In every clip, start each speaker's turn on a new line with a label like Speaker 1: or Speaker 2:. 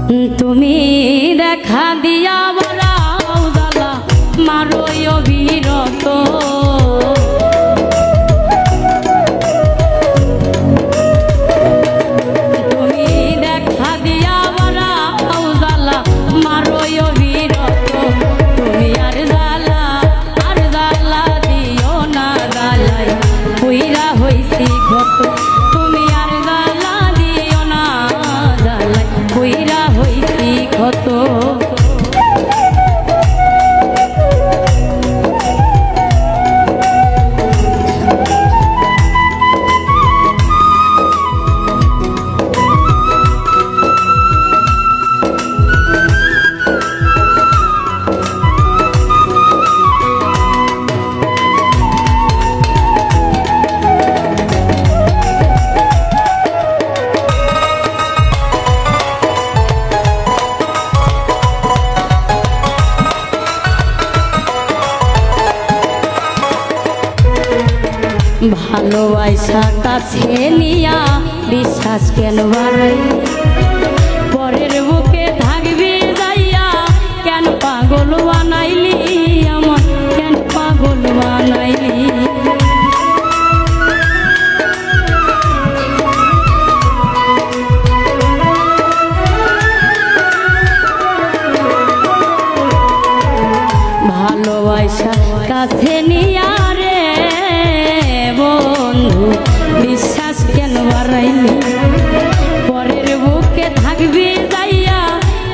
Speaker 1: তুমি দেখা দিয়া বলাও জ্বালা মারো অবিরত তুমি দেখা দিয়া বলাও জ্বালা মারো অবিরত তুমি আর জ্বালা দিও না জ্বালাই পুইরা হইছি ক্ষত তুমি আর জ্বালা দিও না জ্বালাই পুইরা হইছি ক্ষত ভালোবাসা কাছে নিয়া বিশ্বাস কেন বাড়াই পরের বুকে থাকবি যাইয়া কেন পাগল বানাইলি আমার কেন পাগল বানাইলি ভালোবাসা কাছে নিয়া বিশ্বাস কেন বাড়াইলি পরের বুকে থাকবি যাইয়া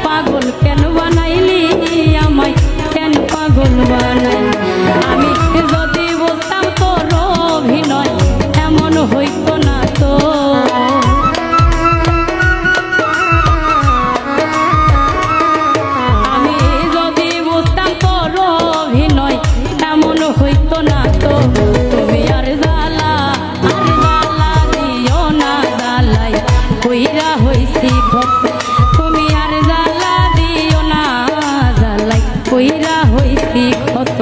Speaker 1: পাগল কেন বানাইলি আমায় কেন পাগল বানাইলি আমি যদি বলতাম তোর অভিনয় এমন হইতো না তো আমি যদি বলতাম তোর অভিনয় এমন হইতো না তো তুমি আর পুইরা হইছি ক্ষত তুমি আর জ্বালা দিও না জ্বালাই পুইরা হইছি ক্ষত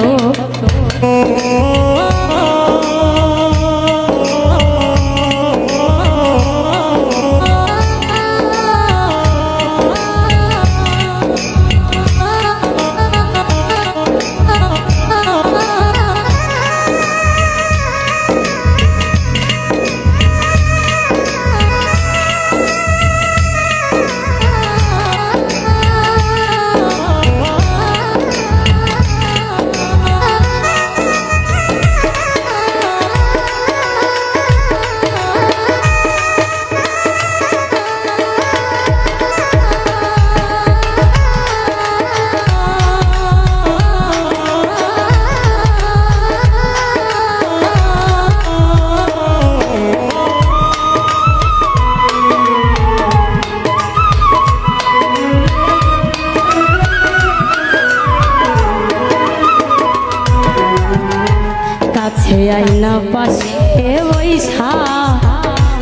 Speaker 1: আইনা পাশে বৈশা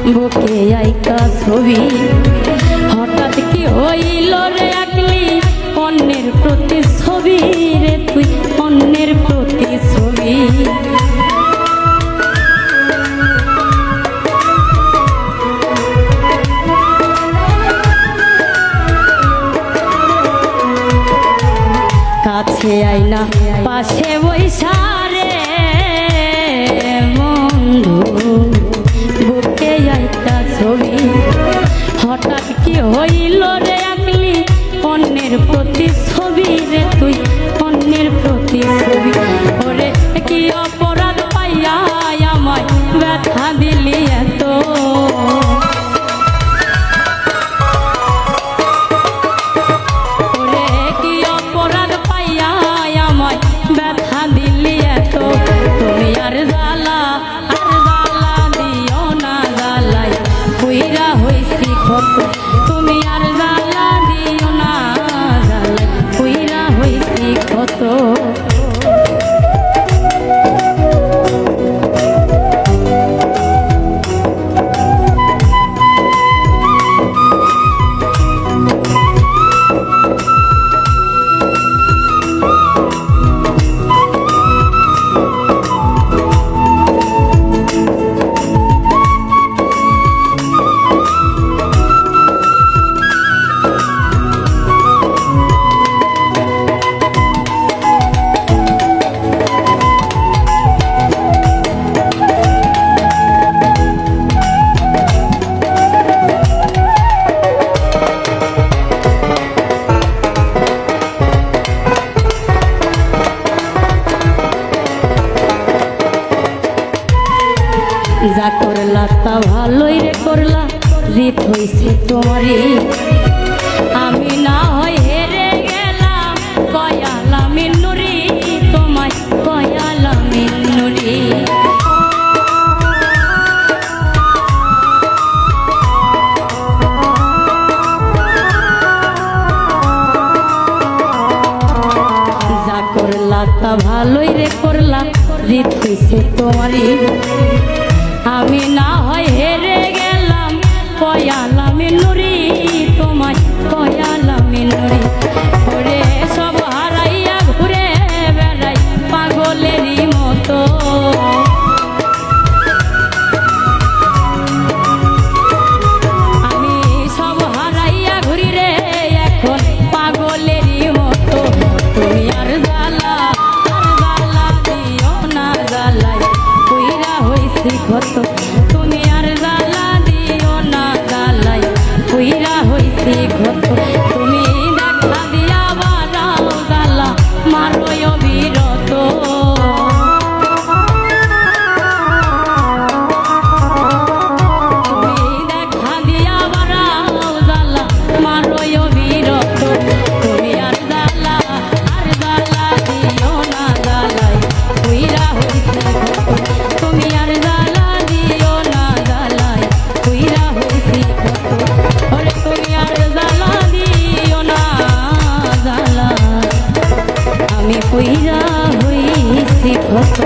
Speaker 1: বুকে আইকা ছবি হঠাৎ কি হইল রে আকলি অন্যের প্রতি ছবি রে তুই অন্যের প্রতি ছবি কাছে আইনা পাশে বৈশা বুকে আইতা ছবি হঠাৎ কি হইল রে আকলি অন্যের প্রতি ছবি রে তুই অন্যের প্রতি ছবি ওরে কি অপরাধ পাইয়া আমায় ব্যথা দিলি এত ওরে কি অপরাধ পাইয়া আমায় ব্যথা দিলি এত তুমি আর জ্বালা পুইরা হইছি ক্ষত তুমি আর জ্বালা দিও না জ্বালাই করলা তা ভালোই রে করলা, জিত হইছে তোমারই। আমি না হয় হেরে গেলাম, কয়ালা মিন্নুরি তোমায়, কয়ালা মিন্নুরি। যা করলা তা ভালোই রে করলা, জিত হইছে তোমারই। আমি না হয় হেরে গেলাম, কয়ালা মিন্নুরি তোমায়, কয়ালা মিন্নুরি। ওরে সব হারাইয়া ঘুরে বেড়াই পাগলেরই মতো, আমি সব হারাইয়া ঘুরি রে এখন পাগলেরই মতো। তুমি আর জ্বালা দিও না জ্বালাই, কইরা হইছি কত। তুমি আর জ্বালা দিও না জ্বালাই, কইরা হইছি কত। তুমি দেখা দিয়া বাড়াও জ্বালা, মারোয় বিরত। তুমি দেখা দিয়া বাড়াও জ্বালা, মারোয় বিরত। তুমি আর জ্বালা দিও না জ্বালাই, কইরা হইছি কত। তুমি আর জ্বালা দিও না জ্বালাই, কইরা হইছি কত। ওরে তুমি আর জ্বালা দিও না জ্বালা, আমি কইরা হইছি কত।